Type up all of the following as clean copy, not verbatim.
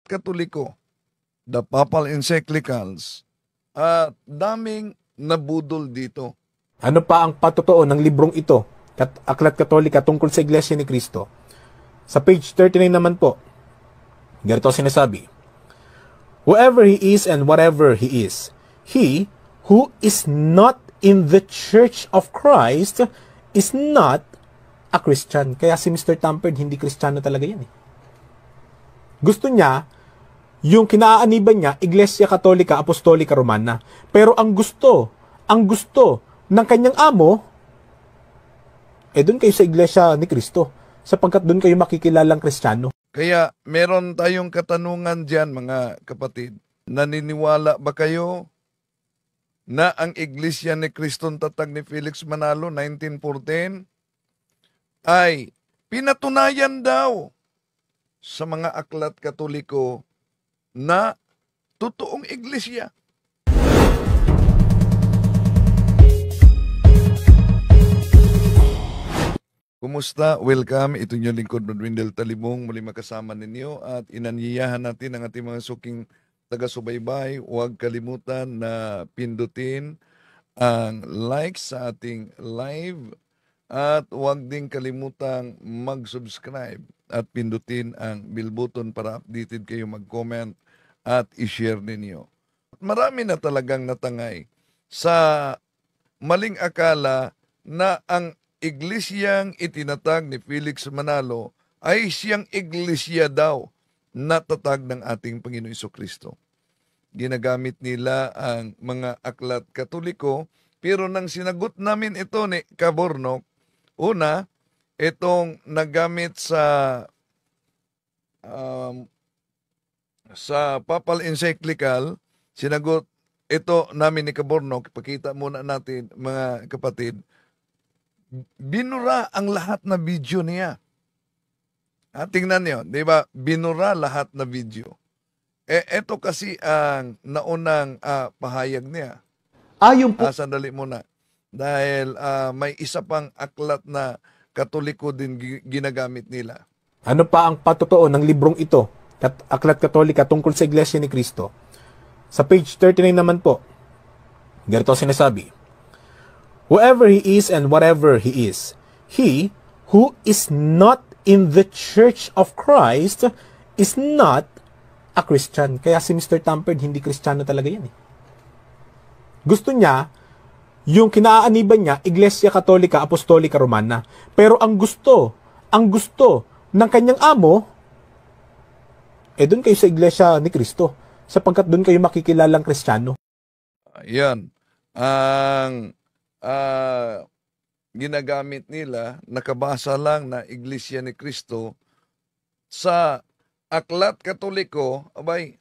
Katoliko, the papal encyclicals, at daming nabudol dito. Ano pa ang patotoo ng librong ito, Aklat Katolika tungkol sa Iglesia ni Cristo? Sa page 39 naman po, ganito sinasabi, whoever he is and whatever he is, he who is not in the Church of Christ is not a Christian. Kaya si Mr. Tamperd, hindi Kristiyano talaga yan eh. Gusto niya, yung kinaaaniban niya, Iglesia Katolika Apostolika Romana. Pero ang gusto ng kanyang amo, doon kayo sa Iglesia ni Cristo, sapagkat doon kayo makikilalang Kristiyano. Kaya meron tayong katanungan dyan, mga kapatid. Naniniwala ba kayo na ang Iglesia ni Cristo tatag ni Felix Manalo 1914 ay pinatunayan daw sa mga aklat Katoliko na totoong iglesia? Kumusta? Welcome. Ito yung lingkod Brad Wendell Talibong. Muli makasama ninyo at inanyayahan natin ang ating mga suking taga-subaybay. Huwag kalimutan na pindutin ang like sa ating live at huwag din kalimutang mag-subscribe at pindutin ang bell button para updated kayo, mag-comment at i-share ninyo. Marami na talagang natangay sa maling akala na ang iglesyang itinatag ni Felix Manalo ay siyang iglesia daw na tatag ng ating Panginoon Jesucristo. Ginagamit nila ang mga aklat Katoliko, pero nang sinagot namin ito ni Caborno, una, itong nagamit sa Papal Encyclical, sinagot ito namin ni Caborno, pakita muna natin mga kapatid, binura ang lahat na video niya. Tingnan niyo, di ba? Binura lahat na video. Ito kasi ang naunang pahayag niya. Ayon po. Sandali muna. Dahil may isa pang aklat na Katoliko din ginagamit nila. Ano pa ang patotoo ng librong ito, Aklat Katolika tungkol sa Iglesia ni Cristo? Sa page 39 naman po, ganito sinasabi, whoever he is and whatever he is, he who is not in the Church of Christ is not a Christian. Kaya si Mr. Tamperd, hindi Kristiyano talaga yan eh. Gusto niya, yung kinaaaniban niya, Iglesia Katolika Apostolika Romana. Pero ang gusto ng kanyang amo, doon kayo sa Iglesia ni Cristo, sapagkat doon kayo makikilalang Kristiyano. Yan. Ang ginagamit nila, nakabasa lang na Iglesia ni Cristo sa aklat Katoliko, abay,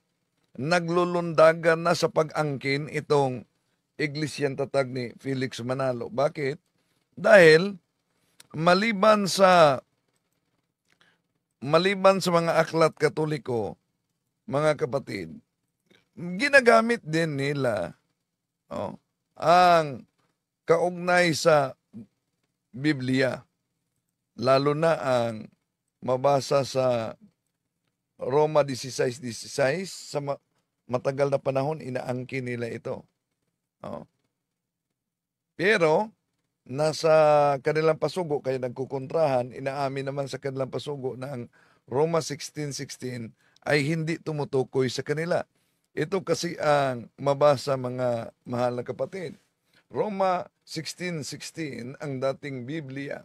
naglulundagan na sa pag-angkin itong Iglesiang tatag ni Felix Manalo. Bakit? Dahil maliban sa mga aklat Katoliko, mga kapatid, ginagamit din nila ang kaugnay sa Biblia, lalo na ang mabasa sa Roma 16:16, sa matagal na panahon inaangkin nila ito. Pero nasa kanilang pasugo, kaya nagkukontrahan, inaamin naman sa kanilang pasugo na ang Roma 16:16 ay hindi tumutukoy sa kanila. Ito kasi ang mabasa, mga mahal na kapatid. Roma 16:16, ang dating Biblia.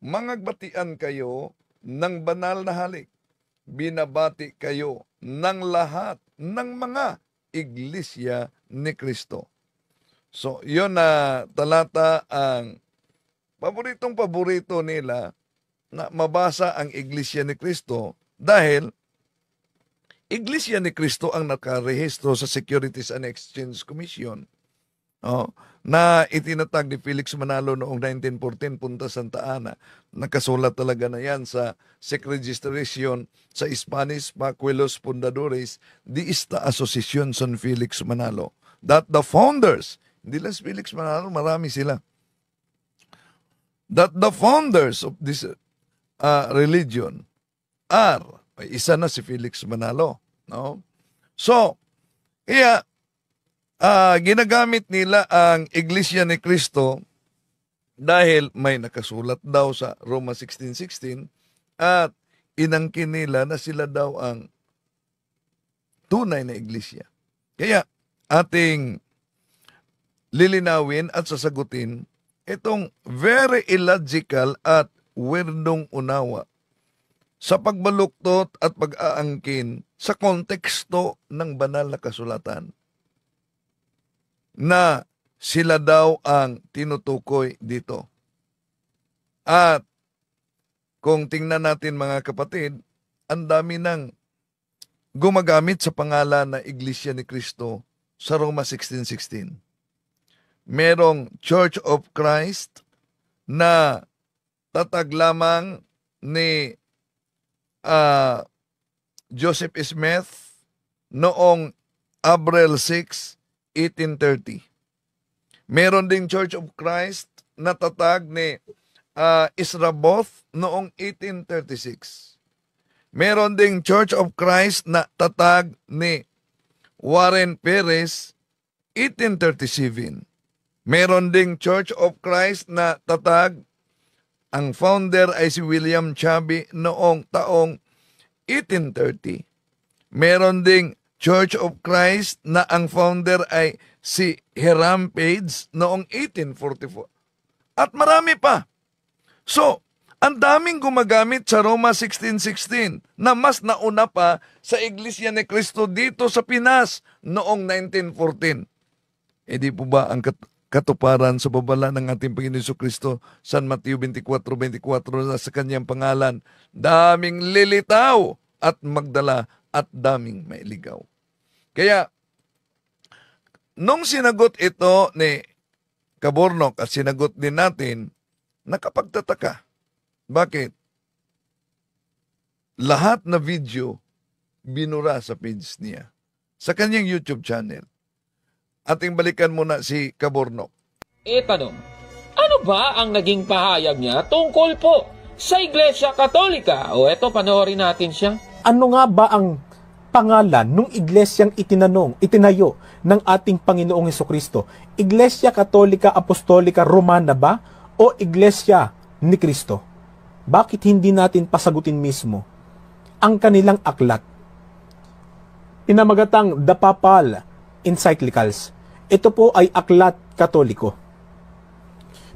Mangagbatian kayo ng banal na halik. Binabati kayo ng lahat ng mga iglesia ni Cristo. So, yun na talata ang paborito nila na mabasa ang iglesia ni Cristo dahil iglesia ni Cristo ang nakarehistro sa Securities and Exchange Commission na itinatag ni Felix Manalo noong 1914 punta Santa Ana. Nakasulat talaga na yan sa SEC registration sa Spanish, Pacuelos Fundadores de esta Asociación San Felix Manalo. That the founders, hindi lang Felix Manalo, marami sila. That the founders of this religion are Isa na si Felix Manalo. No? So, kaya ginagamit nila ang Iglesia ni Cristo dahil may nakasulat daw sa Roma 16:16 at inangkin nila na sila daw ang tunay na iglesia. Kaya ating lilinawin at sasagutin itong very illogical at weirdong unawa sa pagbaluktot at pag-aangkin sa konteksto ng banal na kasulatan na sila daw ang tinutukoy dito. At kung tingnan natin mga kapatid, ang dami nang gumagamit sa pangalan na Iglesia ni Cristo sa Roma 16:16. Merong Church of Christ na tatag lamang ni Joseph Smith noong April 6, 1830. Meron ding Church of Christ na tatag ni Ezra Both noong 1836. Meron ding Church of Christ na tatag ni Warren Perez 1837. Meron ding Church of Christ na tatag, ang founder ay si William Chaby noong taong 1830. Meron ding Church of Christ na ang founder ay si Hiram Page noong 1844. At marami pa. So, ang daming gumagamit sa Roma 16:16 na mas nauna pa sa Iglesia ni Cristo dito sa Pinas noong 1914. Di po ba ang katuparan sa babala ng ating Panginoon Jesucristo, San Mateo 24:24 na sa kanyang pangalan, daming lilitaw at magdala at daming mailigaw. Kaya, nung sinagot ito ni Cabornok at sinagot din natin, nakapagtataka. Bakit? Lahat na video binura sa page niya, sa kanyang YouTube channel. Ating balikan muna si Cabornok. Tanong, ano ba ang naging pahayag niya tungkol po sa Iglesia Katolika? O eto, panoorin natin siya. Ano nga ba ang pangalan nung iglesyang itinayo ng ating Panginoong Hesukristo? Iglesia Katolika Apostolika Romana ba o Iglesia ni Cristo? Bakit hindi natin pasagutin mismo ang kanilang aklat? Pinamagatang The Papal Encyclicals. Ito po ay aklat Katoliko.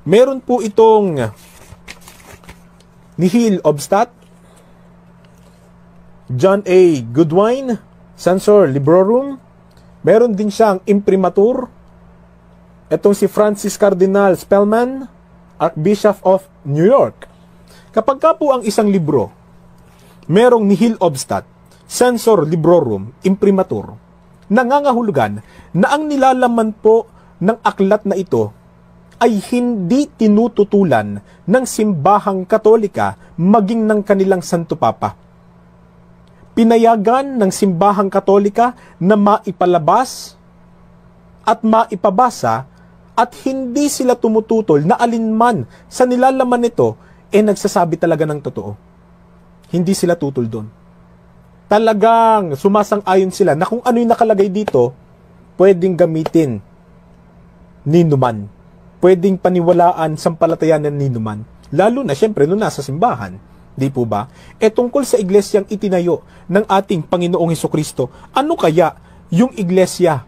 Meron po itong Nihil Obstat, John A. Goodwin, Censor Librorum. Meron din siyang Imprimatur. Itong si Francis Cardinal Spellman, Archbishop of New York. Kapag ka po ang isang libro, merong Nihil Obstat, Censor Librorum, Imprimatur, nangangahulugan na ang nilalaman po ng aklat na ito ay hindi tinututulan ng simbahang Katolika maging ng kanilang Santo Papa. Pinayagan ng simbahang Katolika na maipalabas at maipabasa at hindi sila tumututol na alinman sa nilalaman nito nagsasabi talaga ng totoo. Hindi sila tutol doon. Talagang sumasang-ayon sila na kung ano yung nakalagay dito, pwedeng gamitin ni numan. Pwedeng paniwalaan sampalatayanan ni numan. Lalo na syempre nung nasa simbahan. Di po ba? Tungkol sa iglesyang itinayo ng ating Panginoong Hesukristo, ano kaya yung iglesia?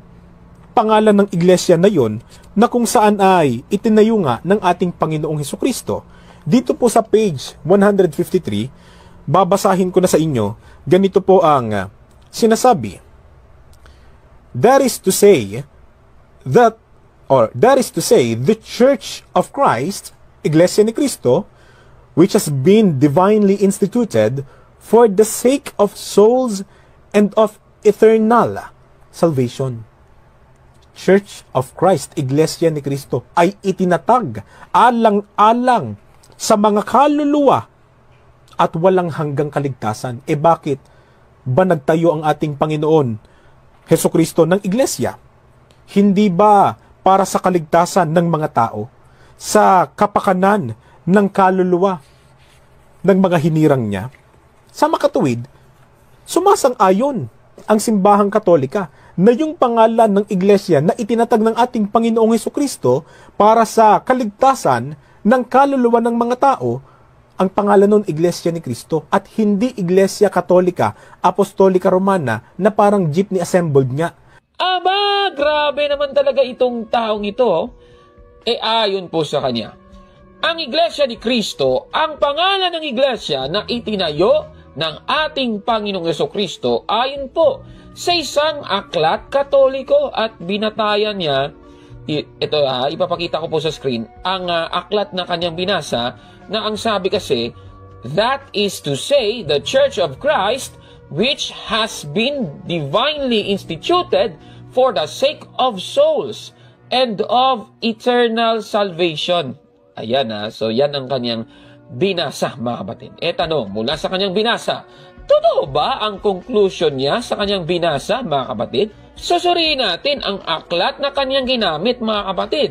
Pangalan ng iglesia na yon na kung saan ay itinayo nga ng ating Panginoong Hesukristo. Dito po sa page 153, babasahin ko na sa inyo, ganito po ang sinasabi. That is to say, the Church of Christ, Iglesia ni Cristo, which has been divinely instituted for the sake of souls and of eternal salvation. Church of Christ, Iglesia ni Cristo, ay itinatag alang-alang sa mga kaluluwa at walang hanggang kaligtasan. Bakit ba nagtayo ang ating Panginoon Hesukristo ng Iglesia? Hindi ba para sa kaligtasan ng mga tao? Sa kapakanan ng kaluluwa ng mga hinirang niya? Sa makatuwid, sumasang-ayon ang simbahang Katolika na yung pangalan ng iglesia na itinatag ng ating Panginoong Hesukristo para sa kaligtasan ng kaluluwa ng mga tao, ang pangalan nun Iglesia ni Cristo at hindi Iglesia Katolika, Apostolika Romana na parang jeepney assembled nga. Aba, grabe naman talaga itong taong ito. Ayon po sa kanya, ang Iglesia ni Cristo, ang pangalan ng iglesia na itinayo ng ating Panginoong Hesukristo ayon po sa isang aklat Katoliko at binatayan niya. Ito ipapakita ko po sa screen ang aklat na kanyang binasa na ang sabi kasi, that is to say, the Church of Christ, which has been divinely instituted for the sake of souls and of eternal salvation. Ayan so yan ang kanyang binasa, mga kapatid. Tanong, mula sa kanyang binasa, totoo ba ang conclusion niya sa kanyang binasa, mga kapatid? Susuriin natin ang aklat na kanyang ginamit, mga kapatid.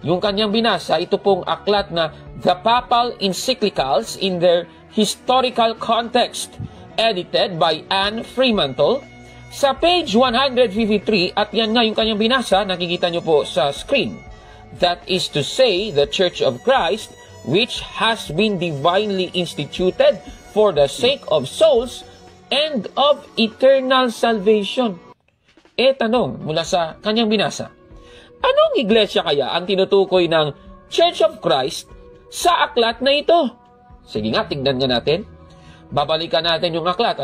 Yung kanyang binasa, ito pong aklat na The Papal Encyclicals in their Historical Context, edited by Anne Fremantle, sa page 153, at yan nga yung kanyang binasa, nakikita nyo po sa screen. That is to say, the Church of Christ, which has been divinely instituted for the sake of souls and of eternal salvation. Tanong mula sa kanyang binasa, anong iglesia kaya ang tinutukoy ng Church of Christ sa aklat na ito? Sige nga, tingnan nga natin. Babalikan natin yung aklat,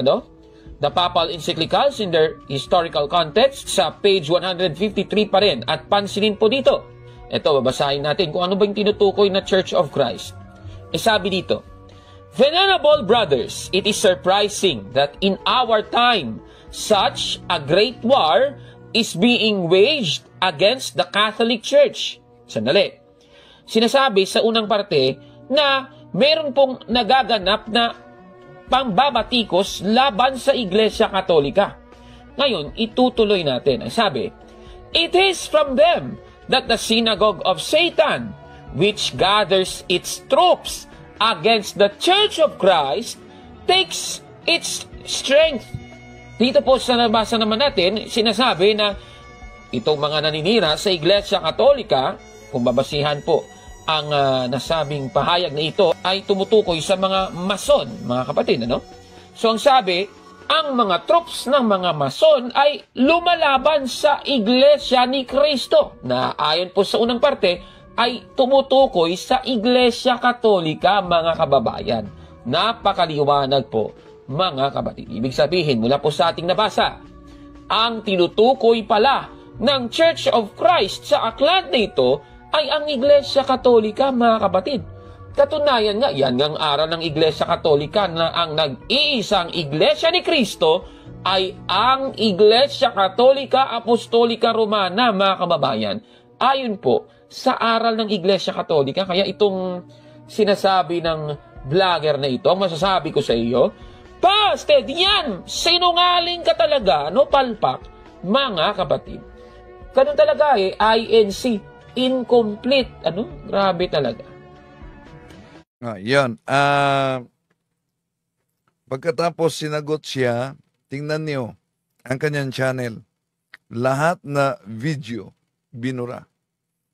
The Papal Encyclicals in their Historical Context sa page 153 pa rin. At pansinin po dito. Ito, babasahin natin kung ano ba yung tinutukoy na Church of Christ. Sabi dito, Venerable brothers, it is surprising that in our time, such a great war is being waged against the Catholic Church. Sandali. Sinasabi sa unang parte na meron pong nagaganap na pambabatikos laban sa Iglesia Katolika. Ngayon, itutuloy natin. Ang sabi, it is from them that the synagogue of Satan, which gathers its troops against the Church of Christ, takes its strength. Dito po sa nabasa naman natin, sinasabi na itong mga naninira sa Iglesia Katolika, kung babasihan po ang nasabing pahayag na ito, ay tumutukoy sa mga mason, mga kapatid, So ang sabi, ang mga troops ng mga mason ay lumalaban sa Iglesia ni Cristo, na ayon po sa unang parte, ay tumutukoy sa Iglesia Katolika, mga kababayan. Napakaliwanag po, mga kapatid. Ibig sabihin, mula po sa ating nabasa, ang tinutukoy pala ng Church of Christ sa aklat na ito ay ang Iglesia Katolika, mga kapatid. Katunayan nga, yan ang aral ng Iglesia Katolika na ang nag-iisang Iglesia ni Cristo ay ang Iglesia Katolika Apostolika Romana, mga kababayan. Ayon po sa aral ng Iglesia Katolika, kaya itong sinasabi ng vlogger na ito, ang masasabi ko sa iyo, Pasted, yan! Sinungaling ka talaga, palpak, mga kapatid. Ganun talaga INC, incomplete. Grabe talaga. Yan. Pagkatapos sinagot siya, tingnan niyo ang kanyang channel. Lahat na video, binura.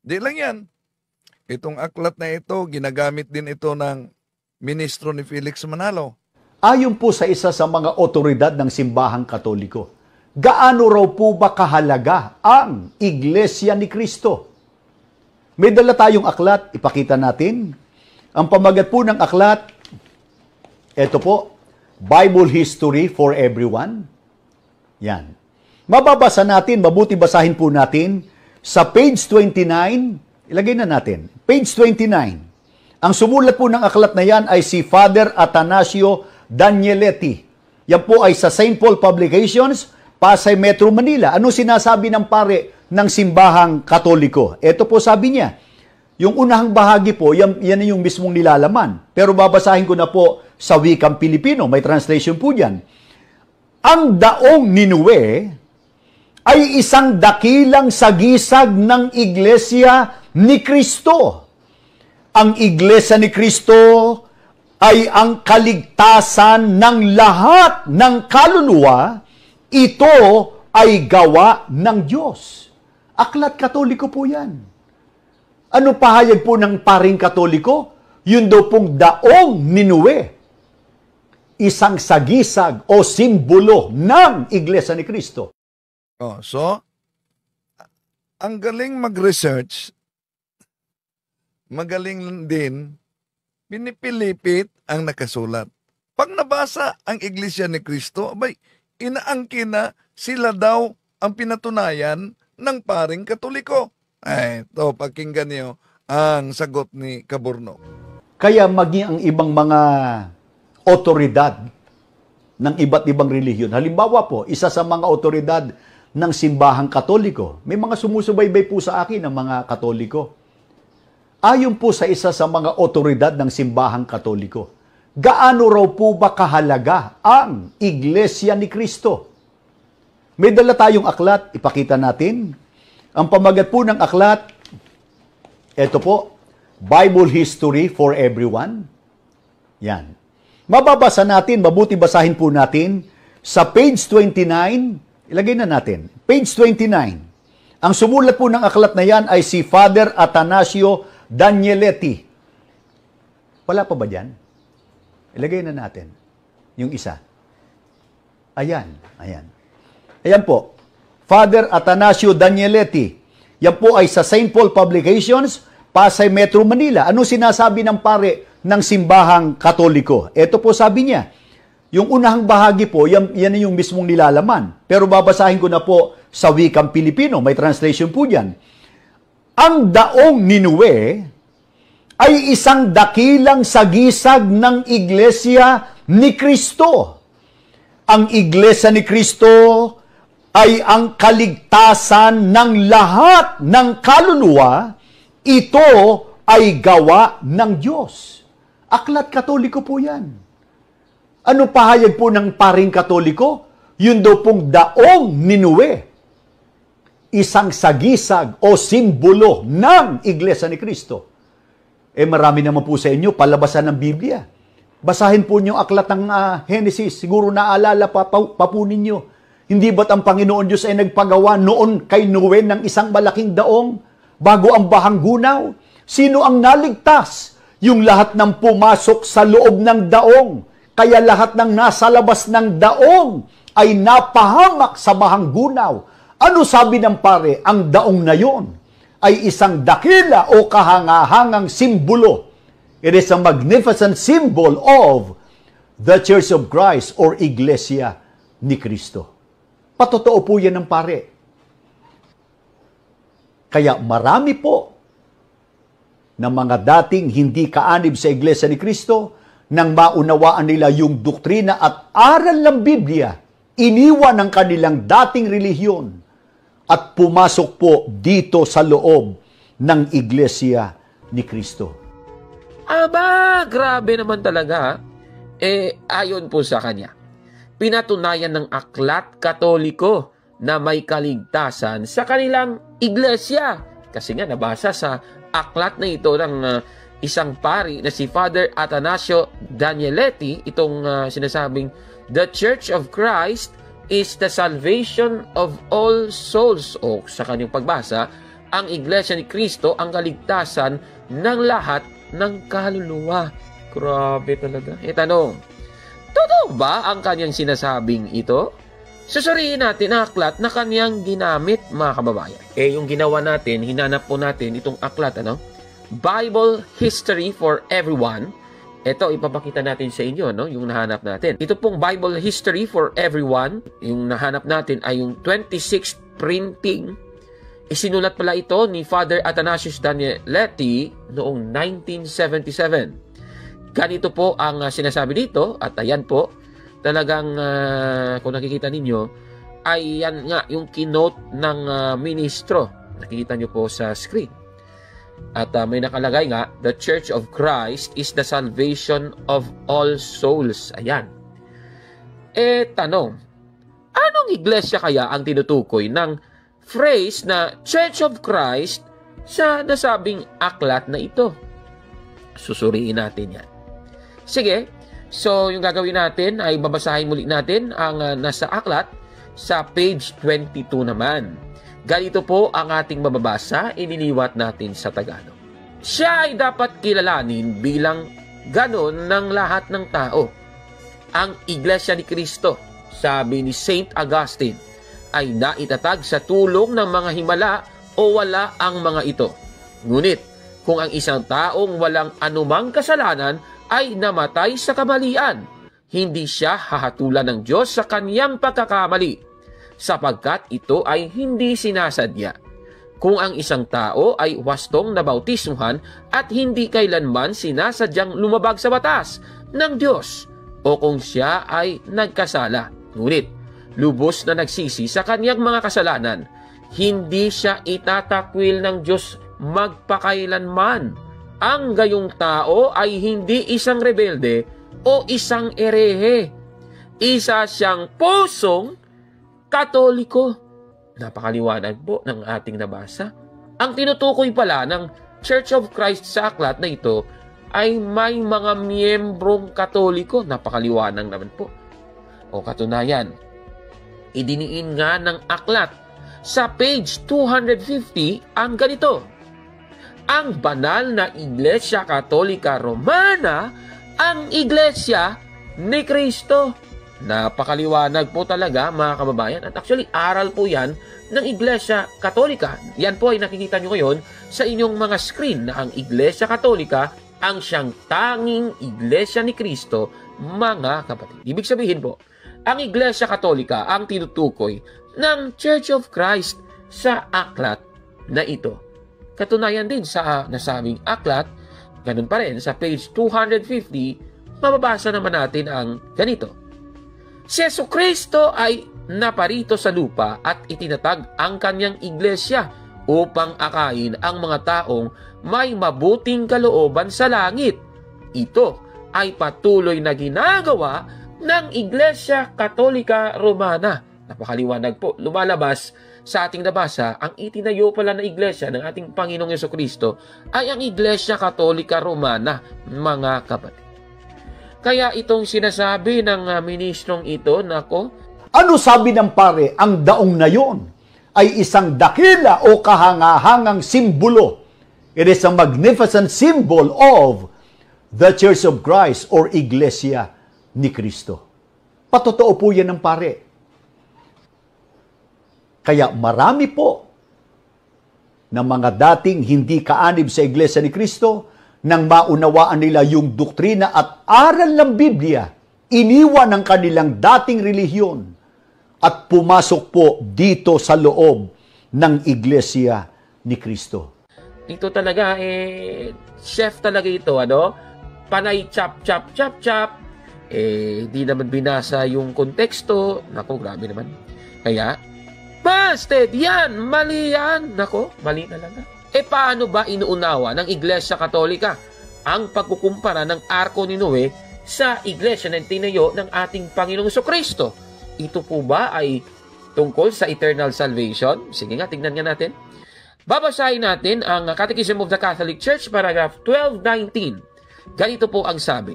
Di lang yan. Itong aklat na ito, ginagamit din ito ng ministro ni Felix Manalo. Ayon po sa isa sa mga otoridad ng simbahang Katoliko, gaano raw po ba kahalaga ang Iglesia ni Cristo? May dala tayong aklat, ipakita natin. Ang pamagat po ng aklat, ito po, Bible History for Everyone. Yan. Mababasa natin, mabuti basahin po natin, sa page 29, ilagay na natin, page 29. Ang sumulat po ng aklat na yan ay si Father Atanasio Danieletti. Yan po ay sa St. Paul Publications, Pasay, Metro Manila. Ano sinasabi ng pare ng simbahang Katoliko? Ito po sabi niya, yung unahang bahagi po, yan yung mismong nilalaman. Pero babasahin ko na po sa wikang Pilipino, may translation po dyan. Ang daong Ninue ay isang dakilang sagisag ng Iglesia ni Cristo. Ang Iglesia ni Cristo ay ang kaligtasan ng lahat ng kaluluwa. Ito ay gawa ng Diyos. Aklat Katoliko po yan. Ano pahayag po ng paring Katoliko? Yun daw pong daong Ninue, isang sagisag o simbolo ng Iglesia ni Cristo. So, ang galing mag-research, magaling din, pinipilipit ang nakasulat. Pag nabasa ang Iglesia ni Cristo, abay, inaangkin na sila daw ang pinatunayan ng paring Katoliko. Ay, ito, pakinggan niyo ang sagot ni Caborno. Kaya maging ang ibang mga otoridad ng iba't ibang relihiyon. Halimbawa po, isa sa mga otoridad ng simbahang Katoliko, may mga sumusubaybay po sa akin ng mga Katoliko. Ayon po sa isa sa mga otoridad ng simbahang Katoliko, gaano raw po ba kahalaga ang Iglesia ni Cristo? May dala tayong aklat, ipakita natin. Ang pamagat po ng aklat, ito po, Bible History for Everyone. Yan. Mababasa natin, mabuti basahin po natin sa page 29, ilagay na natin, page 29. Ang sumulat po ng aklat na yan ay si Father Atanasio Danieletti. Wala pa ba dyan? Ilagay na natin yung isa. Ayan, ayan. Ayan po, Father Atanasio Danieletti. Yan po ay sa St. Paul Publications, Pasay Metro Manila. Ano sinasabi ng pare ng simbahang Katoliko? Ito po sabi niya. Yung unahang bahagi po, yan yung mismong nilalaman. Pero babasahin ko na po sa wikang Pilipino. May translation po dyan. Ang daong Ninue ay isang dakilang sagisag ng Iglesia ni Cristo. Ang Iglesia ni Cristo ay ang kaligtasan ng lahat ng kaluluwa. Ito ay gawa ng Diyos. Aklat Katoliko po yan. Ano pahayag po ng paring Katoliko? Yun daw pong daong Ninue, isang sagisag o simbolo ng Iglesia ni Cristo. Marami naman po sa inyo palabasan ng Biblia. Basahin po niyo aklat ng Genesis. Siguro naalala pa po ninyo. Hindi ba't ang Panginoon Diyos ay nagpagawa noon kay Noe ng isang malaking daong bago ang bahang gunaw? Sino ang naligtas? Yung lahat ng pumasok sa loob ng daong. Kaya lahat ng nasa labas ng daong ay napahamak sa bahang gunaw. Ano sabi ng pare? Ang daong na yon ay isang dakila o kahangahangang simbolo. It is a magnificent symbol of the Church of Christ or Iglesia ni Cristo. Patotoo po yan ng pare. Kaya marami po na mga dating hindi kaanib sa Iglesia ni Cristo, nang maunawaan nila yung doktrina at aral ng Biblia, iniwan ang kanilang dating relihiyon at pumasok po dito sa loob ng Iglesia ni Cristo. Aba, grabe naman talaga. Ayon po sa kanya, pinatunayan ng aklat Katoliko na may kaligtasan sa kanilang iglesia. Kasi nga nabasa sa aklat na ito ng isang pari na si Father Atanasio Danieletti, itong sinasabing, the Church of Christ is the salvation of all souls. O sa kanyang pagbasa, ang Iglesia ni Cristo ang kaligtasan ng lahat ng kaluluwa. Grabe talaga. Tanong, totoo ba ang kanyang sinasabing ito? Susuriin natin ang aklat na kanyang ginamit, mga kababayan. Yung ginawa natin, hinanap po natin itong aklat, Bible History for Everyone. Ito, ipapakita natin sa inyo, yung nahanap natin. Ito pong Bible History for Everyone, yung nahanap natin ay yung 26th printing. Isinulat pala ito ni Father Athanasius Danieletti noong 1977. Ganito po ang sinasabi dito, at ayan po, talagang kung nakikita ninyo, ay yan nga yung keynote ng ministro. Nakikita nyo po sa screen. At may nakalagay nga, the Church of Christ is the salvation of all souls. Ayan. Tanong, anong iglesia kaya ang tinutukoy ng phrase na Church of Christ sa nasabing aklat na ito? Susuriin natin yan. Sige, so yung gagawin natin ay babasahin muli natin ang nasa aklat sa page 22 naman. Ganito po ang ating mababasa, iniliwat natin sa Tagalog. Siya ay dapat kilalanin bilang ganon ng lahat ng tao. Ang Iglesia ni Cristo, sabi ni Saint Augustine, ay naitatag sa tulong ng mga himala o wala ang mga ito. Ngunit, kung ang isang taong walang anumang kasalanan ay namatay sa kamalian, hindi siya hahatulan ng Diyos sa kaniyang pagkakamali, sapagkat ito ay hindi sinasadya. Kung ang isang tao ay wastong nabautismuhan at hindi kailanman sinasadyang lumabag sa batas ng Diyos, o kung siya ay nagkasala, ngunit lubos na nagsisi sa kaniyang mga kasalanan, hindi siya itatakwil ng Diyos magpakailanman. Ang gayong tao ay hindi isang rebelde o isang erehe. Isa siyang pusong Katoliko. Napakaliwanag po ng ating nabasa. Ang tinutukoy pala ng Church of Christ sa aklat na ito ay may mga miyembrong Katoliko. Napakaliwanag naman po. O katunayan, idiniin nga ng aklat sa page 250 ang ganito. Ang banal na Iglesia Katolika Romana, ang Iglesia ni Cristo. Napakaliwanag po talaga mga kababayan. At actually, aral po yan ng Iglesia Katolika. Yan po ay nakikita nyo ngayon sa inyong mga screen na ang Iglesia Katolika ang siyang tanging Iglesia ni Cristo, mga kapatid. Ibig sabihin po, ang Iglesia Katolika ang tinutukoy ng Church of Christ sa aklat na ito. Katunayan din sa nasabing aklat, ganun pa rin sa page 250, mababasa naman natin ang ganito. Si Jesucristo ay naparito sa lupa at itinatag ang kanyang iglesia upang akayin ang mga taong may mabuting kalooban sa langit. Ito ay patuloy na ginagawa ng Iglesia Katolika Romana. Napakaliwanag po, lumalabas sa ating nabasa, ang itinayo pala na iglesia ng ating Panginoong Jesucristo ay ang Iglesia Katolika Romana, mga kapatid. Kaya itong sinasabi ng ministrong ito, nako, Ano sabi ng pare? Ang daong na yon ay isang dakila o kahangahangang simbolo. It is a magnificent symbol of the Church of Christ or Iglesia ni Cristo. Patotoo po yan ng pare. Kaya marami po na mga dating hindi kaanib sa Iglesia ni Cristo, nang maunawaan nila yung doktrina at aral ng Biblia, iniwan ang kanilang dating relihiyon at pumasok po dito sa loob ng Iglesia ni Cristo. Ito talaga, chef talaga ito, ano? Panay chop, chop, chop, chop. Di naman binasa yung konteksto. Nako, grabe naman. Kaya, busted! Yan! Mali yan! Nako, mali talaga. Paano ba inuunawa ng Iglesia Katolika ang pagkukumpara ng Arko ni Noe sa Iglesia na tinayo ng ating Panginoong Jesucristo? Ito po ba ay tungkol sa eternal salvation? Sige nga, tignan nga natin. Babasahin natin ang Catechism of the Catholic Church, paragraph 1219. Ganito po ang sabi.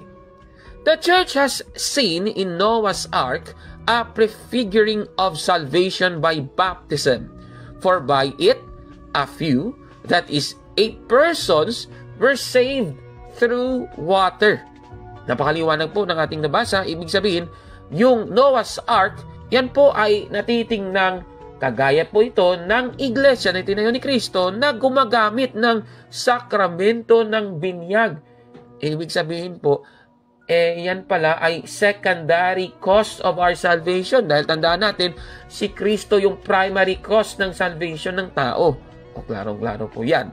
The Church has seen in Noah's Ark a prefiguring of salvation by baptism, for by it, a few, that is, 8 persons were saved through water. Napakaliwanag po ng ating nabasa. Ibig sabihin, yung Noah's Ark, yan po ay natitingnang kagaya po ito ng iglesia na itinayo ni Cristo na gumagamit ng sakramento ng binyag. Ibig sabihin po, yan pala ay secondary cause of our salvation. Dahil tandaan natin, si Cristo yung primary cause ng salvation ng tao. O klarong-klaro po yan.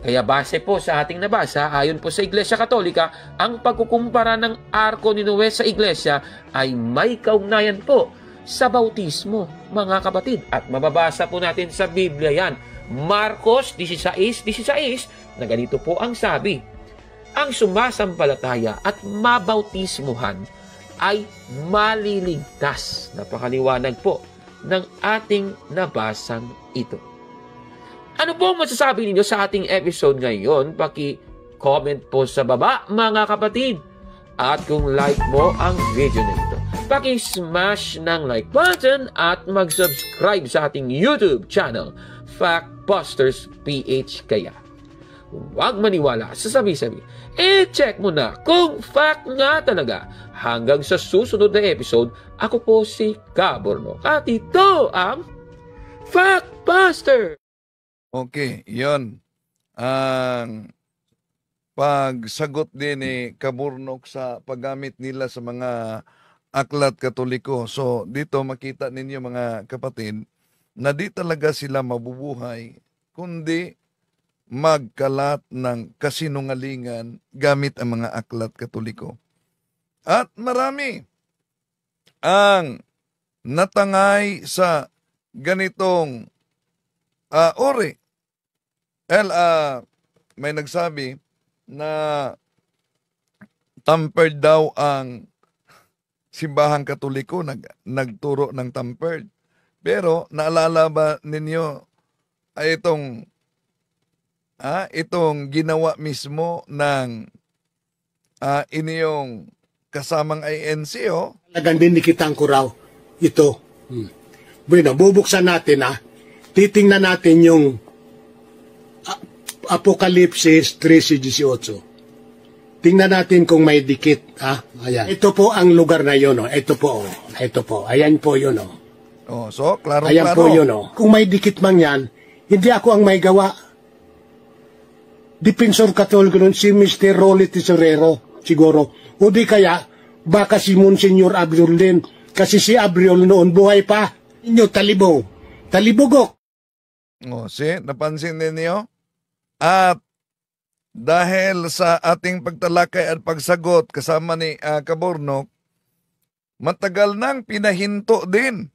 Kaya base po sa ating nabasa, ayon po sa Iglesia Katolika, ang pagkukumpara ng Arko ni Noe sa Iglesia ay may kaugnayan po sa bautismo, mga kapatid. At mababasa po natin sa Biblia yan. Marcos 16:16 na ganito po ang sabi. Ang sumasampalataya at mabautismuhan ay maliligtas. Napakaliwanag po ng ating nabasang ito. Ano po ang masasabi ninyo sa ating episode ngayon? Paki-comment po sa baba, mga kapatid. At kung like mo ang video na ito, paki-smash ng like button at mag-subscribe sa ating YouTube channel, Factbusters PH kaya. Huwag maniwala sa sabi-sabi. check mo na kung fact nga talaga. Hanggang sa susunod na episode, ako po si Gaborno. At ito ang Factbuster! Okay, yon ang pagsagot din ni Kaburnok sa paggamit nila sa mga aklat katoliko. So, dito makita ninyo mga kapatid na di talaga sila mabubuhay kundi magkalat ng kasinungalingan gamit ang mga aklat katoliko. At marami ang natangay sa ganitong uri. May nagsabi na tampered daw ang simbahang katoliko, nagturo ng tampered. Pero naalala ba ninyo ay itong ginawa mismo ng inyong kasamang INC, Talagang dinikitan ko raw ito. Bueno, bubuksan natin titingnan natin yung Apokalipsis 13:18. Tingnan natin kung may dikit. Ayan. Ito po ang lugar na yun. Ito po. Ito po. Ayan po yun. So, klaro-klaro. Ayan po yun. Kung may dikit man yan, hindi ako ang may gawa. Defensor Katoliko nun, si Mr. Rolly Tesorero, siguro. O di kaya, baka si Monsignor Abriol din. Kasi si Abriol noon, buhay pa. Inyo, talibogok. Napansin ninyo? At dahil sa ating pagtalakay at pagsagot kasama ni Kaburnok, matagal nang pinahinto din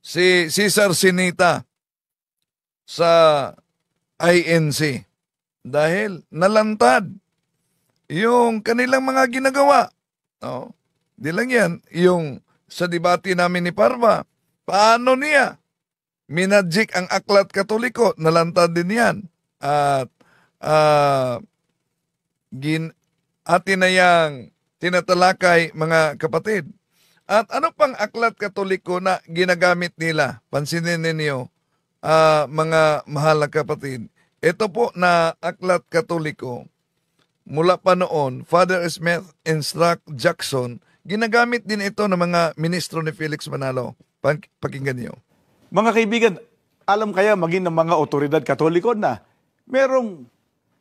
si Cesar Sinita sa INC dahil nalantad yung kanilang mga ginagawa. Di lang yan, yung sa debate namin ni Parva, paano niya minadjik ang aklat katoliko, nalantad din yan. At atin na yang tinatalakay mga kapatid. At ano pang aklat katoliko na ginagamit nila? Pansinin ninyo, mga mahal na kapatid. Ito po na aklat katoliko, mula pa noon, Father Smith Instruct Jackson, ginagamit din ito ng mga ministro ni Felix Manalo. Pakinggan niyo. Mga kaibigan, alam kaya maging ng mga otoridad katoliko na merong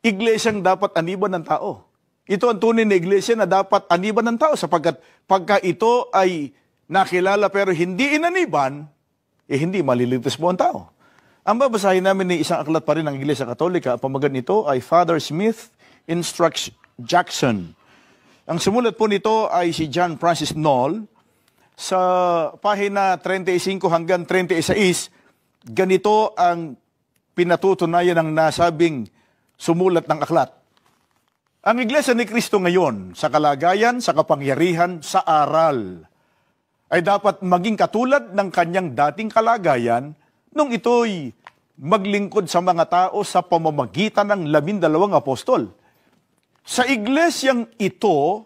iglesyang dapat aniban ng tao. Ito ang tunay na iglesia na dapat aniban ng tao sapagkat pagka ito ay nakilala pero hindi inaniban, hindi maliligtas mo ang tao. Ang babasahin namin ni isang aklat pa rin ng Iglesia Katolika, pamagat nito ay Father Smith Instructs Jackson. Ang sumulat po nito ay si John Francis Knoll. Sa pahina 35 hanggang 36, ganito ang pinatutunayan ng nasabing sumulat ng aklat. Ang Iglesia ni Cristo ngayon, sa kalagayan, sa kapangyarihan, sa aral, ay dapat maging katulad ng kanyang dating kalagayan nung ito'y maglingkod sa mga tao sa pamamagitan ng 12 apostol. Sa iglesyang ito,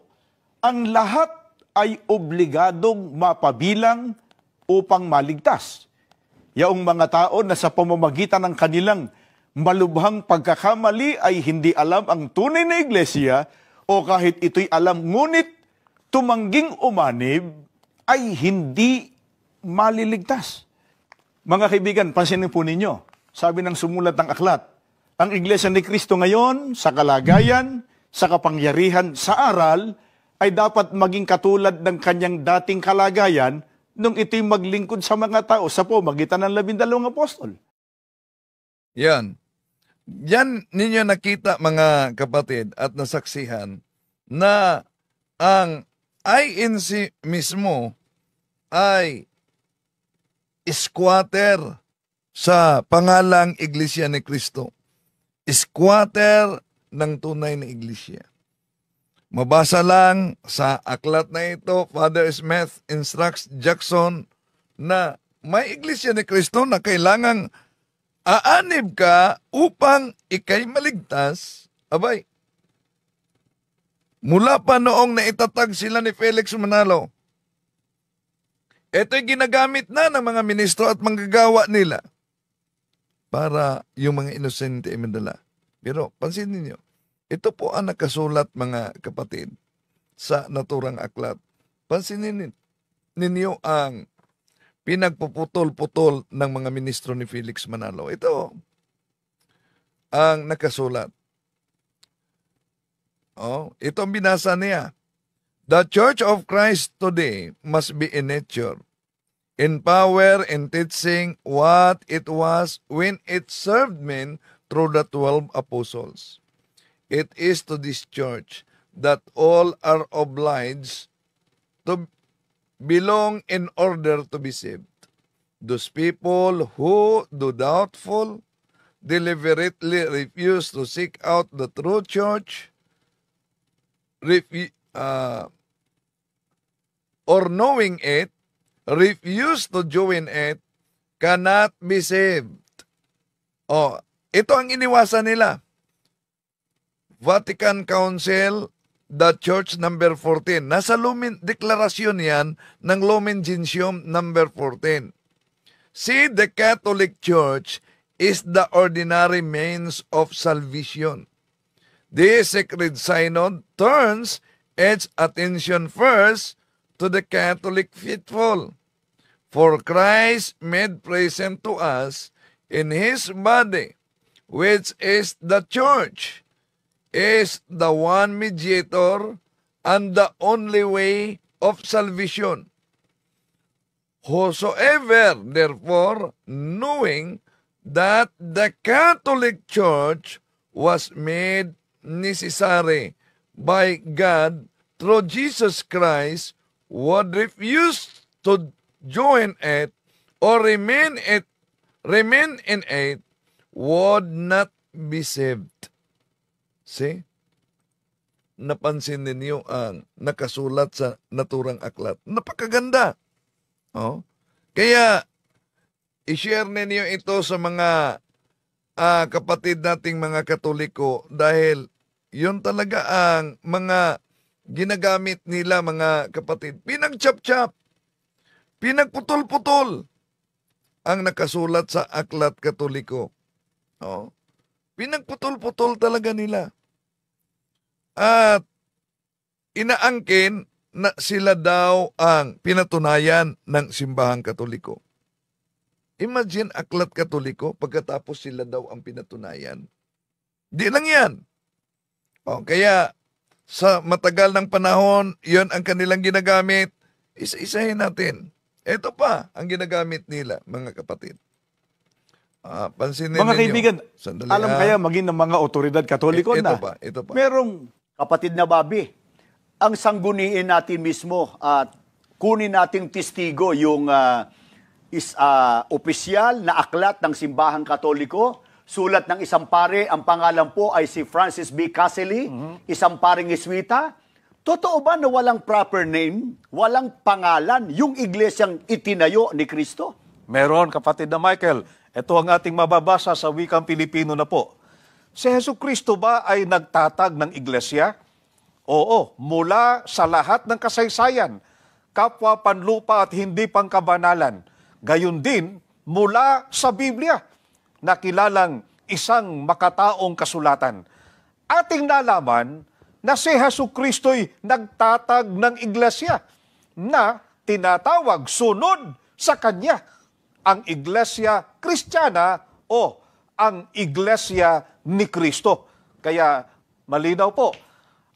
ang lahat ay obligadong mapabilang upang maligtas. Yaong mga tao na sa pamamagitan ng kanilang malubhang pagkakamali ay hindi alam ang tunay na iglesia o kahit ito'y alam ngunit tumangging umanib ay hindi maliligtas. Mga kaibigan, pansinin po ninyo, sabi ng sumulat ng aklat, ang Iglesia ni Cristo ngayon, sa kalagayan, sa kapangyarihan, sa aral, ay dapat maging katulad ng kanyang dating kalagayan nung ito'y maglingkod sa mga tao sa pamamagitan ng 12 apostol. Yan. Yan ninyo nakita mga kapatid at nasaksihan na ang INC mismo ay squatter sa pangalang Iglesia ni Cristo. Squatter ng tunay na iglesia. Mabasa lang sa aklat na ito, Father Smith Instructs Jackson, na may Iglesia ni Cristo na kailangang aanib ka upang ikay maligtas. Abay, Mula pa noong naitatag sila ni Felix Manalo, ito'y ginagamit na ng mga ministro at manggagawa nila para yung mga inosente ay madala. Pero pansinin niyo, ito po ang nakasulat mga kapatid sa naturang aklat. Pansinin ninyo ang pinagpuputol-putol ng mga ministro ni Felix Manalo. Ito ang nakasulat. Ito ang binasa niya. The Church of Christ today must be in nature, in power and teaching what it was when it served men through the 12 apostles. It is to this church that all are obliged to belong in order to be saved. Those people who, though doubtful, deliberately refuse to seek out the true church, or knowing it, refuse to join it, cannot be saved. Ito ang iniwasan nila. Vatican Council, the Church number 14. Nasa deklarasyon yan ng Lumen Gentium number 14. See, the Catholic Church is the ordinary means of salvation. The Sacred Synod turns its attention first to the Catholic faithful. For Christ made present to us in His body, which is the Church, is the one mediator and the only way of salvation. Whosoever, therefore, knowing that the Catholic Church was made necessary by God through Jesus Christ, would refuse to join it or remain in it, would not be saved. See? Napansin ninyo ang nakasulat sa naturang aklat. Napakaganda. Kaya, i-share ninyo ito sa mga kapatid nating mga Katoliko dahil yun talaga ang mga ginagamit nila mga kapatid. Pinagchap-chap, pinagputol-putol ang nakasulat sa aklat Katoliko. Pinagputol-putol talaga nila. At inaangkin na sila daw ang pinatunayan ng simbahang Katoliko. Imagine aklat Katoliko pagkatapos sila daw ang pinatunayan. Di lang yan. Kaya sa matagal ng panahon, yon ang kanilang ginagamit. Isa-isahin natin. Ito pa ang ginagamit nila, mga kapatid. Pansinin Mga ninyo. kaibigan, Sandali, alam kaya maging ng mga otoridad Katoliko na ito pa. merong Kapatid na Bobby, ang sangguniin natin mismo at kunin nating testigo yung opisyal na aklat ng Simbahang Katoliko, sulat ng isang pare, ang pangalan po ay si Francis B. Caselli, isang paring Jesuita. Totoo ba na walang proper name, walang pangalan, yung iglesyang itinayo ni Kristo? Meron, kapatid na Michael. Ito ang ating mababasa sa wikang Pilipino na po. Si Jesucristo ba ay nagtatag ng iglesia? Oo, mula sa lahat ng kasaysayan, kapwa panlupa at hindi pangkabanalan. Gayon din, mula sa Biblia, na kilalang isang makataong kasulatan. Ating nalaman na si Jesucristo'y nagtatag ng iglesia na tinatawag sunod sa Kanya, ang Iglesia Kristiyana o ang Iglesia ni Kristo. Kaya malinaw po,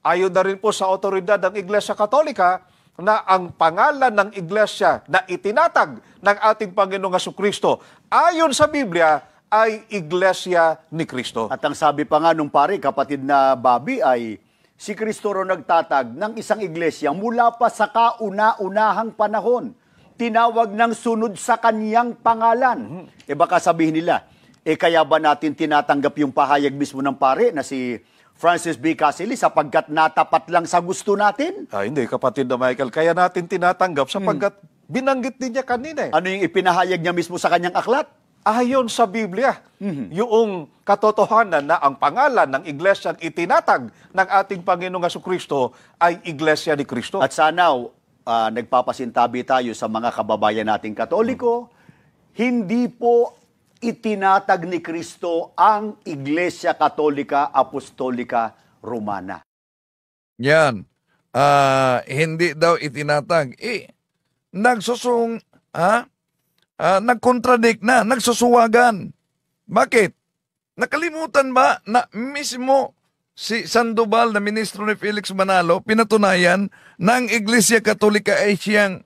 ayon na rin po sa otoridad ng Iglesia Katolika na ang pangalan ng iglesia na itinatag ng ating Panginoong Jesucristo ayon sa Biblia ay Iglesia ni Kristo. At ang sabi pa nga nung pare, kapatid na Bobby, ay si Kristo ro nagtatag ng isang iglesia mula pa sa kauna-unahang panahon. Tinawag ng sunod sa Kanyang pangalan. Baka sabihin nila, kaya ba natin tinatanggap yung pahayag mismo ng pare na si Francis B. Caselli sapagkat natapat lang sa gusto natin? Hindi, kapatid na Michael. Kaya natin tinatanggap sapagkat binanggit din niya kanina. Ano yung ipinahayag niya mismo sa kanyang aklat? ayon sa Biblia. Yung katotohanan na ang pangalan ng iglesyang itinatag ng ating Panginoong Jesucristo ay Iglesia ni Cristo. At sana nagpapasintabi tayo sa mga kababayan nating Katoliko, hindi po itinatag ni Kristo ang Iglesia Katolika Apostolika Romana. Yan. Hindi daw itinatag. Nagkontradict na, nagsusuwagan. Bakit? Nakalimutan ba na mismo si Sandoval na ministro ni Felix Manalo pinatunayan na ang Iglesia Katolika ay siyang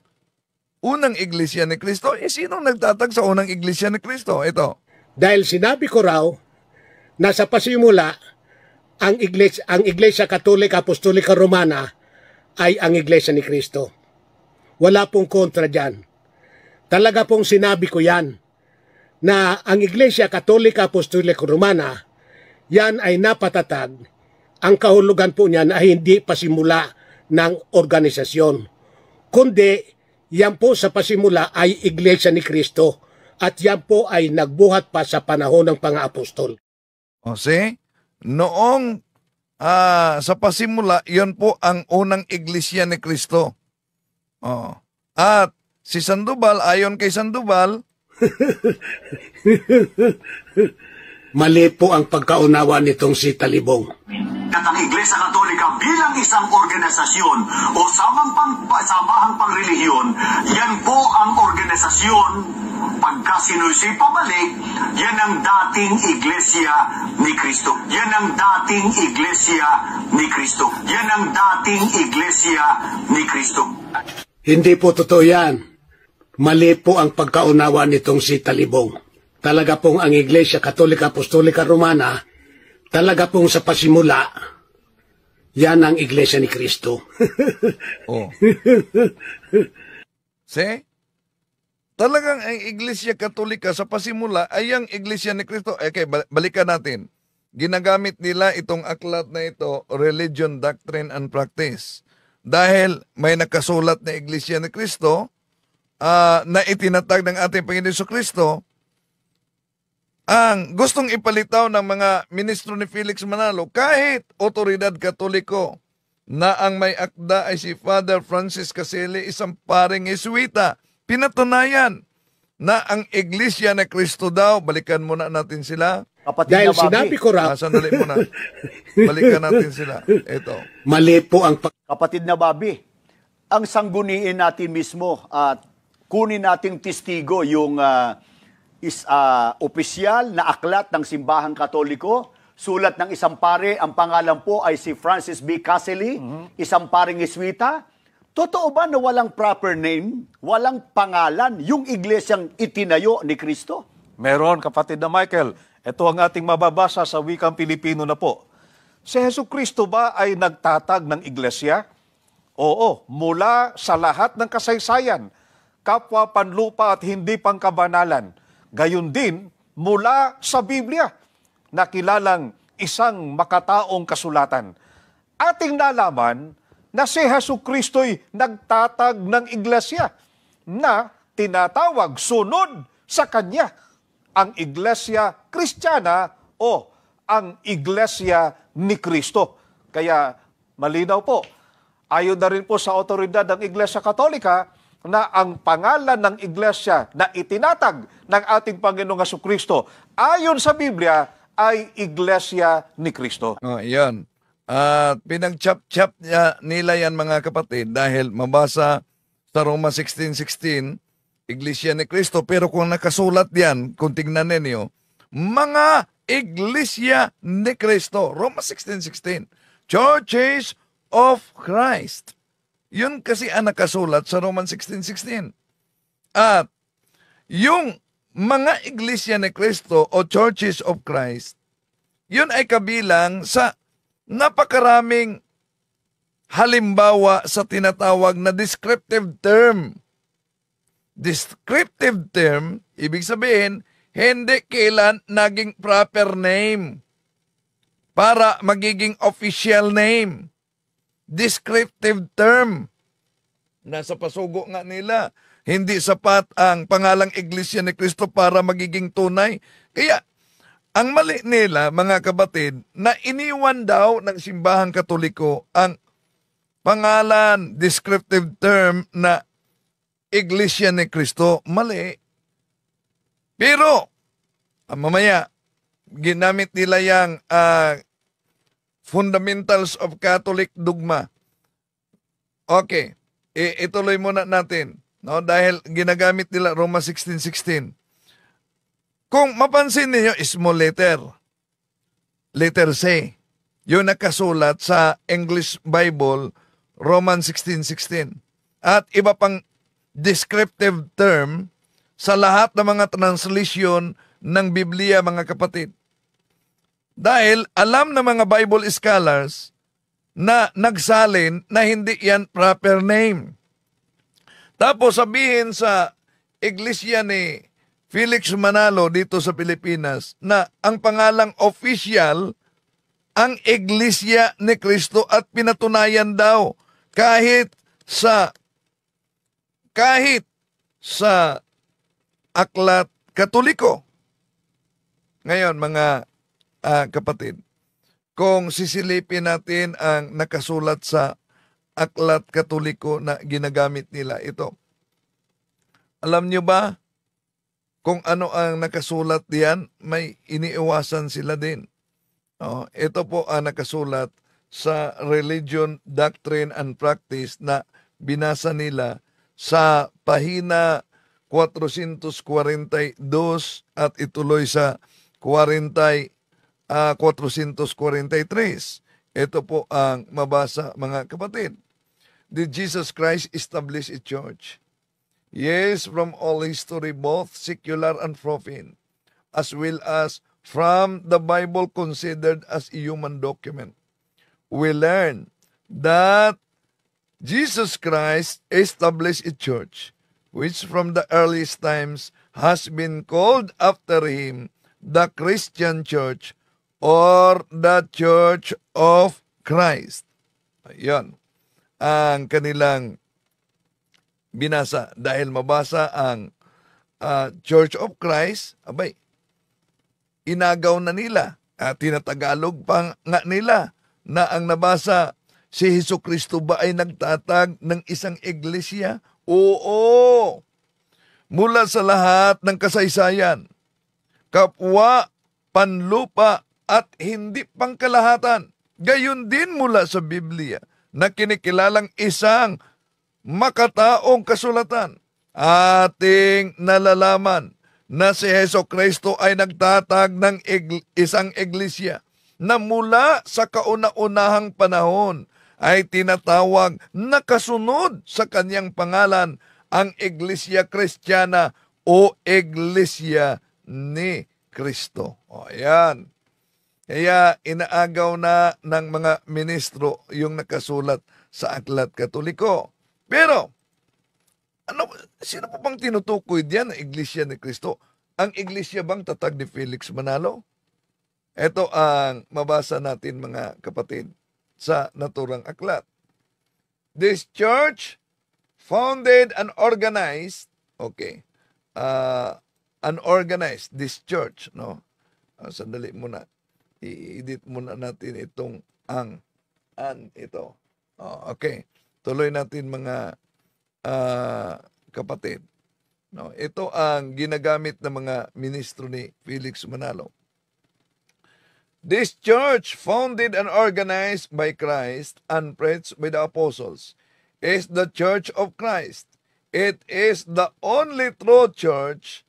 unang Iglesia ni Cristo? Sino nagtatag sa unang Iglesia ni Cristo? Ito. Dahil sinabi ko raw na sa pasimula ang Iglesia Katolika Apostolika Romana ay ang Iglesia ni Cristo. Wala pong kontra dyan. Talaga pong sinabi ko yan na ang Iglesia Katolika Apostolika Romana, yan ay napatatag. Ang kahulugan po niyan ay hindi pasimula ng organisasyon, kundi yan po sa pasimula ay Iglesia ni Cristo at yan po ay nagbuhat pa sa panahon ng pang-apostol. O see? Noong sa pasimula, yon po ang unang Iglesia ni Cristo. At si Sandoval, ayon kay Sandoval, mali po ang pagkaunawa nitong si Talibong. At ang Iglesia Katolika bilang isang organisasyon o samahang pangrelihiyon, yan po ang organisasyon. Pagka sinusi pabalik, yan ang dating Iglesia ni Cristo. Yan ang dating Iglesia ni Cristo. Yan ang dating Iglesia ni Cristo. Hindi po totoo yan. Mali po ang pagkaunawa nitong si Talibong. Talaga pong ang Iglesia Katolika Apostolika Romana, talaga pong sa pasimula, yan ang Iglesia ni Cristo. see? Talagang ang Iglesia Katolika sa pasimula ay ang Iglesia ni Cristo. Okay, balikan natin. Ginagamit nila itong aklat na ito, Religion, Doctrine, and Practice. Dahil may nakasulat na Iglesia ni Cristo, na itinatag ng ating Panginoon Jesucristo, ang gustong ipalitaw ng mga ministro ni Felix Manalo, kahit otoridad Katoliko, na ang may akda ay si Father Francis Caselli, isang paring Jesuita, pinatunayan na ang Iglesia ni Cristo daw, balikan muna natin sila. Dahil sinabi ko raw, sandali muna. Balikan natin sila. Ito. Mali po ang Kapatid na Bobby, ang sangguniin natin mismo at kunin nating testigo yung opisyal na aklat ng Simbahang Katoliko, sulat ng isang pare, ang pangalan po ay si Francis B. Caselli, isang paring Jesuita. Totoo ba na walang proper name, walang pangalan, yung iglesyang itinayo ni Kristo? Meron, kapatid na Michael. Ito ang ating mababasa sa wikang Pilipino na po. Si Jesucristo ba ay nagtatag ng iglesia? Oo, mula sa lahat ng kasaysayan, kapwa panlupa at hindi pangkabanalan. Gayon din, mula sa Biblia, na kilalang isang makataong kasulatan. Ating nalaman na si Jesucristo'y nagtatag ng iglesia na tinatawag sunod sa Kanya, ang Iglesia Kristiyana o ang Iglesia ni Cristo. Kaya malinaw po, ayon na rin po sa otoridad ng Iglesia Katolika na ang pangalan ng iglesia na itinatag ng ating Panginoong Jesucristo ayon sa Biblia ay Iglesia ni Cristo. Yan. At pinag-chap-chap nila yan mga kapatid dahil mabasa sa Roma 16:16, Iglesia ni Cristo. Pero kung nakasulat yan, kung tignan ninyo, mga Iglesia ni Cristo. Roma 16:16. Churches of Christ. Yun kasi ang nakasulat sa Roman 16:16. At yung mga Iglesia ni Cristo o Churches of Christ, yun ay kabilang sa napakaraming halimbawa sa tinatawag na descriptive term. Descriptive term, ibig sabihin, hindi kailan naging proper name para magiging official name. Descriptive term. Nasa pasugo nga nila. Hindi sapat ang pangalang Iglesia ni Cristo para magiging tunay. Kaya, ang mali nila, mga kapatid, na iniwan daw ng simbahang Katoliko ang pangalan, descriptive term na Iglesia ni Cristo. Mali. Pero, mamaya, ginamit nila yung Fundamentals of Catholic Dogma. Okay, ituloy muna natin. No? Dahil ginagamit nila Roma 16:16. Kung mapansin niyo, small letter. Letter C. Yung nakasulat sa English Bible, Romans 16:16. At iba pang descriptive term sa lahat ng mga translation ng Biblia, mga kapatid. Dahil alam ng mga Bible scholars na nagsalin na hindi yan proper name. Tapos sabihin sa Iglesia ni Felix Manalo dito sa Pilipinas na ang pangalang official ang Iglesia ni Cristo at pinatunayan daw kahit sa Aklat Katoliko. Ngayon, mga kapatid, kung sisilipin natin ang nakasulat sa Aklat Katoliko na ginagamit nila ito. Alam nyo ba kung ano ang nakasulat diyan? May iniiwasan sila din. Ito po ang nakasulat sa Religion, Doctrine and Practice na binasa nila sa pahina 442 at ituloy sa 443. Ito po ang mabasa, mga kapatid. Did Jesus Christ establish a church? Yes, from all history, both secular and profane, as well as from the Bible considered as a human document. We learn that Jesus Christ established a church, which from the earliest times has been called after him the Christian Church or the Church of Christ. Ayan ang kanilang binasa. Dahil mabasa ang Church of Christ, abay, inagaw na nila at tinatagalog pa nga nila na ang nabasa, si Jesucristo ba ay nagtatag ng isang iglesia? Oo. Mula sa lahat ng kasaysayan, kapwa, panlupa at hindi pangkalahatan. Gayon din mula sa Biblia na kinikilalang isang makataong kasulatan. Ating nalalaman na si Jesucristo ay nagtatag ng isang iglesia na mula sa kauna-unahang panahon ay tinatawag na kasunod sa kanyang pangalan ang Iglesia Kristiyana o Iglesia ni Cristo. O ayan. Kaya inaagaw na ng mga ministro yung nakasulat sa Aklat Katoliko. Pero, sino po bang tinutukoy diyan ng Iglesia ni Cristo? Ang Iglesia bang tatag ni Felix Manalo? Ito ang mabasa natin, mga kapatid, sa naturang aklat. This church, founded and organized, unorganized, this church, no? Sandali muna. I-edit muna natin itong ito. Okay. Tuloy natin, mga kapatid. No, ito ang ginagamit ng mga ministro ni Felix Manalo. This church, founded and organized by Christ and preached by the apostles, is the church of Christ. It is the only true church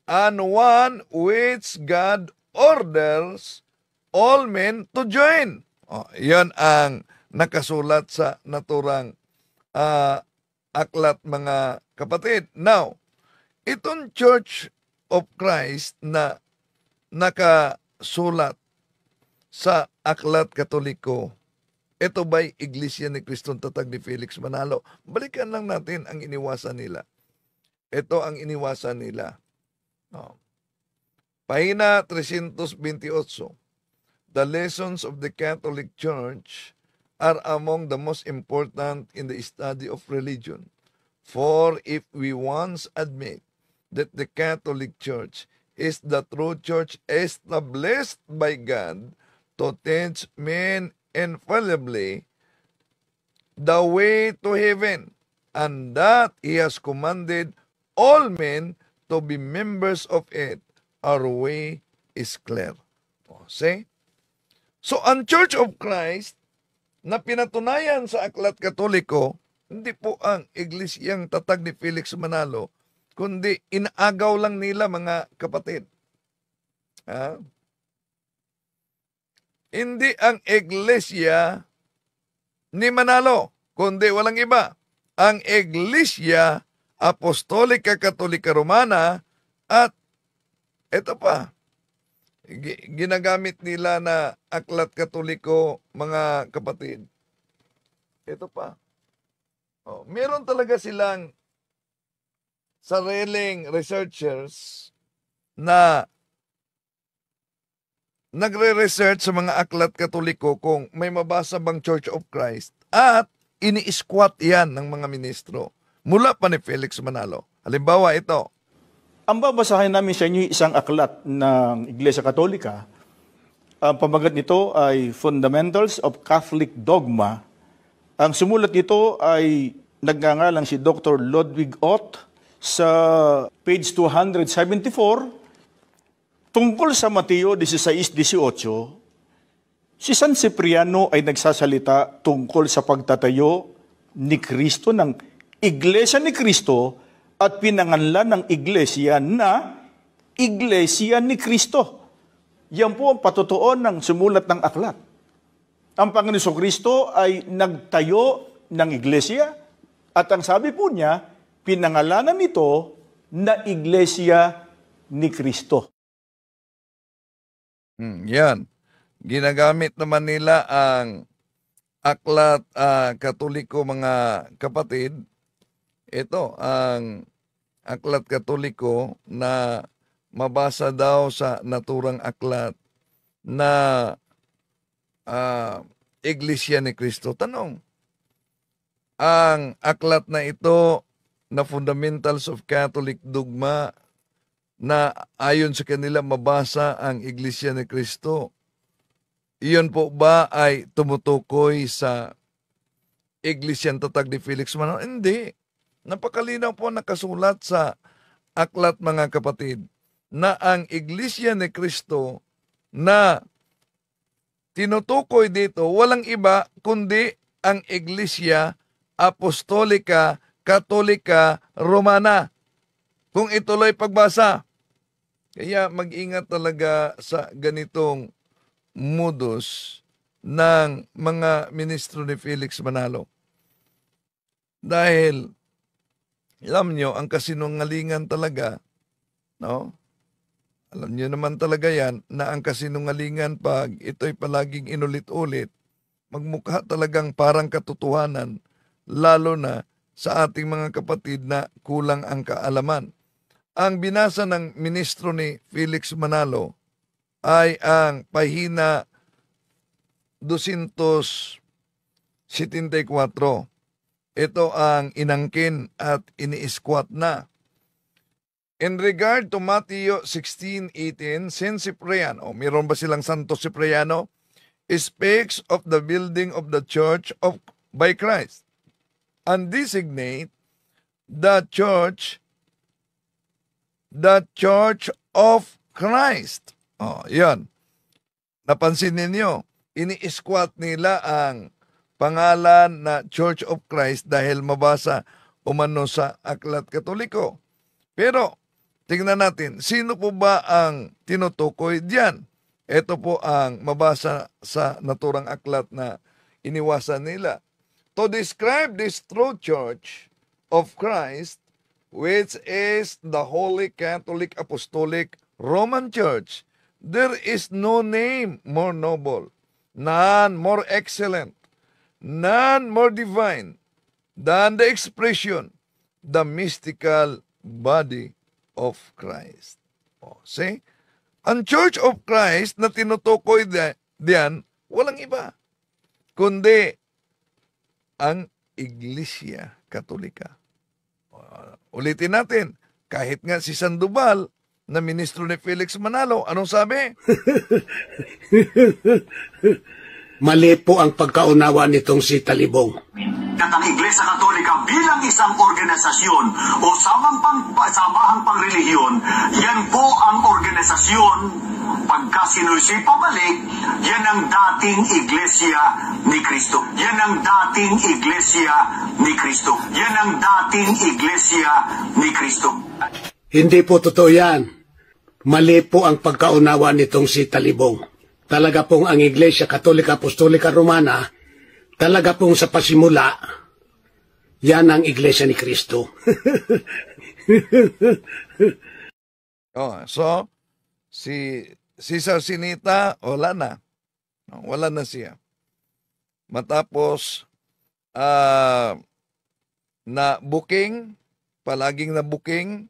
and one which God orders all men to join. Yan ang nakasulat sa naturang aklat, mga kapatid. Now, itong Church of Christ na nakasulat sa Aklat Katoliko, ito ba'y Iglesia ni Cristo tatag ni Felix Manalo? Balikan lang natin ang iniwasan nila. Ito ang iniwasan nila. Pahina 328. The lessons of the Catholic Church are among the most important in the study of religion. For if we once admit that the Catholic Church is the true church established by God to teach men infallibly the way to heaven, and that He has commanded all men to be members of it, our way is clear. See? So, ang Church of Christ na pinatunayan sa Aklat Katoliko, hindi po ang iglesyang tatag ni Felix Manalo, kundi inaagaw lang nila, mga kapatid. Hindi ang iglesia ni Manalo, kundi walang iba. Ang Iglesia Apostolika Katolika Romana, at ito pa, ginagamit nila na Aklat Katoliko, mga kapatid. Ito pa. Meron talaga silang sariling researchers na nagre-research sa mga Aklat Katoliko kung may mabasa bang Church of Christ, at ini-squat yan ng mga ministro mula pa ni Felix Manalo. Halimbawa ito. Ang babasahin namin sa inyo isang aklat ng Iglesia Katolika. Ang pamagat nito ay Fundamentals of Catholic Dogma. Ang sumulat nito ay nagngangalang si Dr. Ludwig Ott. Sa page 274, tungkol sa Mateo 16:18, si San Cipriano ay nagsasalita tungkol sa pagtatayo ni Kristo ng Iglesia ni Kristo at pinanganlan ng Iglesia na Iglesia ni Kristo. Yan po ang patutuon ng sumulat ng aklat. Ang Panginoon Kristo ay nagtayo ng Iglesia at ang sabi po niya, pinangalanan nito na Iglesia ni Kristo. Yan. Ginagamit naman nila ang Aklat Katoliko, mga kapatid. Ito, ang Aklat Katoliko na mabasa daw sa naturang aklat na Iglesia ni Kristo. Tanong, ang aklat na ito na Fundamentals of Catholic Dogma na ayon sa kanila mabasa ang Iglesia ni Kristo, iyon po ba ay tumutukoy sa Iglesyang tatag ni Felix Manalo? Hindi. Napakalinaw po nakasulat sa aklat, mga kapatid, na ang Iglesia ni Kristo na tinutukoy dito, walang iba kundi ang Iglesia Apostolika Katolika Romana. Kung ituloy pagbasa. Kaya mag-ingat talaga sa ganitong modus ng mga ministro ni Felix Manalo. Dahil, alam nyo, ang kasinungalingan talaga, no? Alam nyo naman talaga yan, na ang kasinungalingan pag ito'y palaging inulit-ulit, magmukha talagang parang katotohanan, lalo na sa ating mga kapatid na kulang ang kaalaman. Ang binasa ng ministro ni Felix Manalo ay ang pahina 274. Ito ang inangkin at ini-squat na. In regard to Matthew 16:18, Saint Cipriano, meron ba silang Santo Cipriano, speaks of the building of the church of by Christ and designate the church of Christ. Yan. Napansin ninyo, ini-squat nila ang pangalan na Church of Christ dahil mabasa umano sa Aklat Katoliko. Pero, tingnan natin, sino po ba ang tinutukoy diyan? Ito po ang mabasa sa naturang aklat na iniwasan nila. To describe this true Church of Christ, which is the Holy Catholic Apostolic Roman Church, there is no name more noble, none more excellent, none more divine than the expression, the mystical body of Christ. See? Ang Church of Christ na tinutukoy diyan, walang iba, kundi ang Iglesia Katolika. ulitin natin, kahit nga si Sandoval na ministro ni Felix Manalo, anong sabi? Mali po ang pagkaunawa nitong si Talibong. At ang Iglesia Katolika bilang isang organisasyon o samahang pangrelihiyon, yan po ang organisasyon. Pagka sinusi pabalik, yan ang dating Iglesia ni Kristo. Yan ang dating Iglesia ni Kristo. Yan ang dating Iglesia ni Kristo. Hindi po totoo yan. Mali po ang pagkaunawa nitong si Talibong. Talaga pong ang Iglesia Katolika Apostolika Romana, talaga pong sa pasimula, yan ang Iglesia ni Kristo. So, si Cesar Sinita, wala na. Wala na siya. Matapos, na booking, palaging na booking,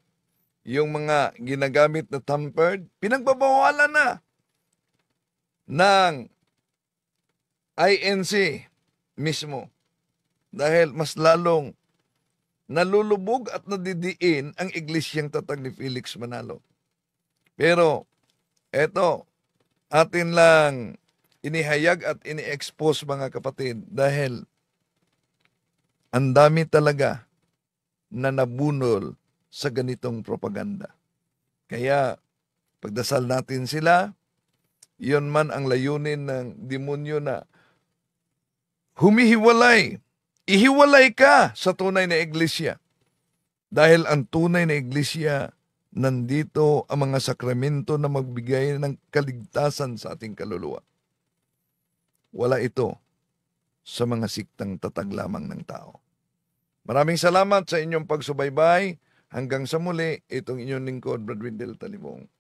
yung mga ginagamit na tampered, pinagbabawalan na ng INC mismo. Dahil mas lalong nalulubog at nadidiin ang iglesyang tatag ni Felix Manalo. Pero, eto, atin lang inihayag at ini-expose mga kapatid dahil ang dami talaga na nabunol sa ganitong propaganda. Kaya, pagdasal natin sila, iyon man ang layunin ng demonyo na humihiwalay. Ihiwalay ka sa tunay na iglesia. Dahil ang tunay na iglesia, nandito ang mga sakramento na magbigay ng kaligtasan sa ating kaluluwa. Wala ito sa mga siktang tatag lamang ng tao. Maraming salamat sa inyong pagsubaybay. Hanggang sa muli, itong inyong lingkod, Brad Windel Talimong.